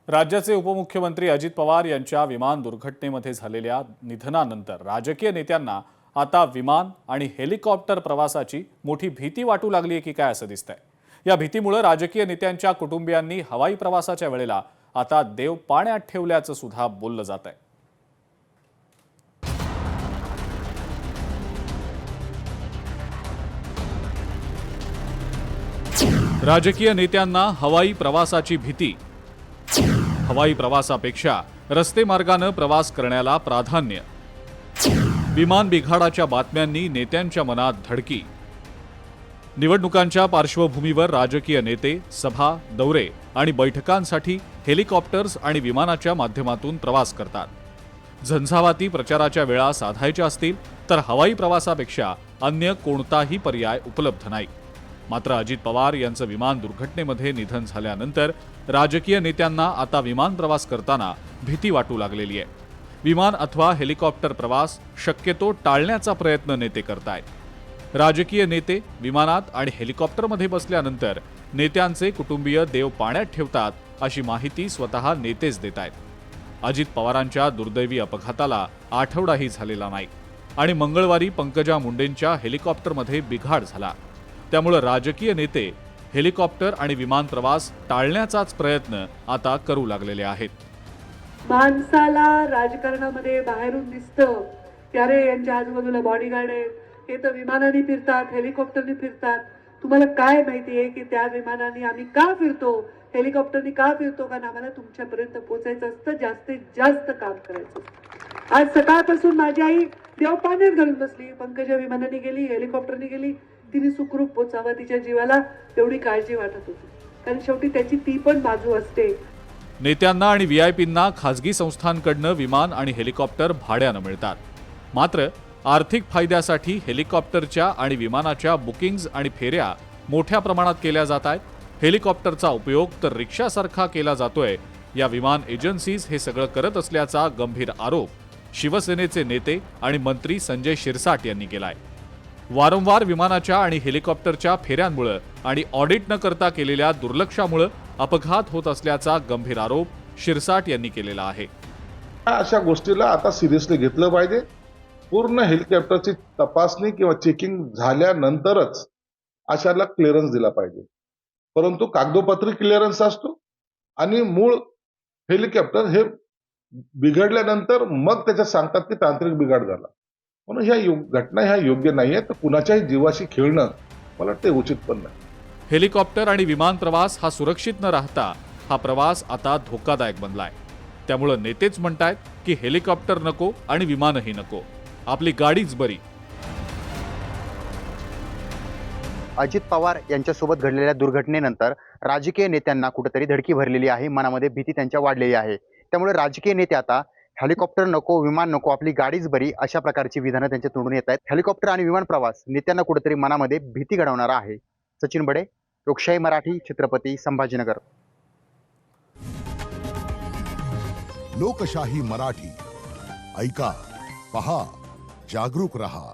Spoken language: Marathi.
राज्याचे उपमुख्यमंत्री अजित पवार यांच्या विमान दुर्घटनेमध्ये झालेल्या निधनानंतर राजकीय नेत्यांना आता विमान आणि हेलिकॉप्टर प्रवासाची मोठी भीती वाटू लागली आहे की काय असं दिसतंय। या भीतीमुळे राजकीय नेत्यांच्या कुटुंबियांनी हवाई प्रवासाच्या वेळेला आता देव पाण्यात ठेवल्याचं सुद्धा बोललं जात आहे। राजकीय नेत्यांना हवाई प्रवासाची भीती। हवाई प्रवासापेक्षा रस्ते मार्गाने प्रवास करण्याला प्राधान्य। विमान बिघाडाच्या बातम्यांनी नेत्यांच्या मनात धडकी। निवडणुकांच्या पार्श्वभूमीवर राजकीय नेते सभा, दौरे आणि बैठकांसाठी हेलिकॉप्टर्स आणि विमानाच्या माध्यमातून प्रवास करतात। झंझावाती प्रचाराच्या वेळा साधायच्या असतील तर हवाई प्रवासापेक्षा अन्य कोणताही पर्याय उपलब्ध नाही। मात्र अजित पवार यांचं विमान दुर्घटनेमध्ये निधन झाल्यानंतर राजकीय नेत्यांना आता विमान प्रवास करताना भीती वाटू लागलेली आहे। विमान अथवा हेलिकॉप्टर प्रवास शक्यतो टाळण्याचा प्रयत्न नेते करतायत। राजकीय नेते विमानात आणि हेलिकॉप्टरमध्ये बसल्यानंतर नेत्यांचे कुटुंबीय देव पाण्यात ठेवतात अशी माहिती स्वतः नेतेच देत आहेत। अजित पवारांच्या दुर्दैवी अपघाताला आठवडाही झालेला नाही आणि मंगळवारी पंकजा मुंडेंच्या हेलिकॉप्टरमध्ये बिघाड झाला। त्यामुळे राजकीय नेते हेलिकॉप्टर आणि विमान प्रवास टाळण्याचाच प्रयत्न आता करू लागलेले आहेत। माणसाला राजकारणामध्ये बाहेरून दिसतं की अरे यांच्या आजूबाजूला बॉडीगार्ड आहेत, हे तर विमानाने फिरतात, हेलिकॉप्टरने फिरतात। तुम्हाला काय माहिती आहे की त्या विमानाने आम्ही का फिरतो, हेलिकॉप्टरने का फिरतो? कारण आम्हाला तुमच्यापर्यंत पोहोचायचं असतं, जास्तीत जास्त काम करायचं असतं। आज सकाळपासून माझी आई देव पाण्यात घालून बसली। पंकजा विमानाने गेली, हेलिकॉप्टरने गेली, तिने सुखरूप पोचावं, तिच्या जीवाला तेवढी काळजी वाटत होती, कारण शेवटी त्याची ती पण बाजू असते। नेत्यांना आणि व्हीआयपींना खासगी संस्थांकडनं विमान आणि हेलिकॉप्टर भाड्यानं मिळतात। मात्र आर्थिक फायद्यासाठी हेलिकॉप्टरच्या आणि विमानाच्या बुकिंग्ज आणि फेऱ्या मोठ्या प्रमाणात केल्या जात आहेत। हेलिकॉप्टरचा उपयोग तर रिक्षासारखा केला जातोय। या विमान एजन्सीज हे सगळं करत असल्याचा गंभीर आरोप शिवसेनेचे नेते आणि मंत्री संजय शिरसाट यांनी केलाय। वारंवार विमानाच्या आणि हेलिकॉप्टरच्या फेऱ्यांमुळे आणि ऑडिट न करता केलेल्या दुर्लक्षामुळे अपघात होत असल्याचा गंभीर आरोप शिरसाट यांनी केलेला आहे। अशा गोष्टीला आता सिरियसली घेतलं पाहिजे। पूर्ण हेलिकॉप्टरची तपासणी किंवा चेकिंग झाल्यानंतरच अशाला क्लिअरन्स दिला पाहिजे। परंतु कागदोपत्री क्लिअरन्स असतो आणि मूळ हेलिकॉप्टर हे बिघडल्यानंतर मग त्याच्यात सांगतात की तांत्रिक बिघाड झाला। म्हणून ह्या घटना ह्या योग्य नाहीये, तर कुणाच्याही जीवाशी खेळणं मला वाटते उचित पण नाही। हेलिकॉप्टर आणि विमान प्रवास हा सुरक्षित न राहता हा प्रवास आता धोकादायक बनलाय। त्यामुळे नेतेच म्हणतायत की हेलिकॉप्टर नको आणि विमानही नको, आपली गाडीच बरी। अजित पवार यांच्यासोबत घडलेल्या दुर्घटनेनंतर राजकीय नेत्यांना कुठेतरी धडकी भरलेली आहे, मनामध्ये भीती त्यांच्या वाढलेली आहे। त्यामुळे राजकीय नेते आता हेलिकॉप्टर नको, विमान नको, आपली गाडीच बरी, अशा प्रकारची विधानं त्यांच्या तोंडून येत आहेत। हेलिकॉप्टर आणि विमान प्रवास नेत्यांना कुठेतरी मनामध्ये भीती घडवणारा आहे। सचिन बडे, लोकशाही मराठी, छत्रपती संभाजीनगर। लोकशाही मराठी ऐका, पहा, जागरूक रहा।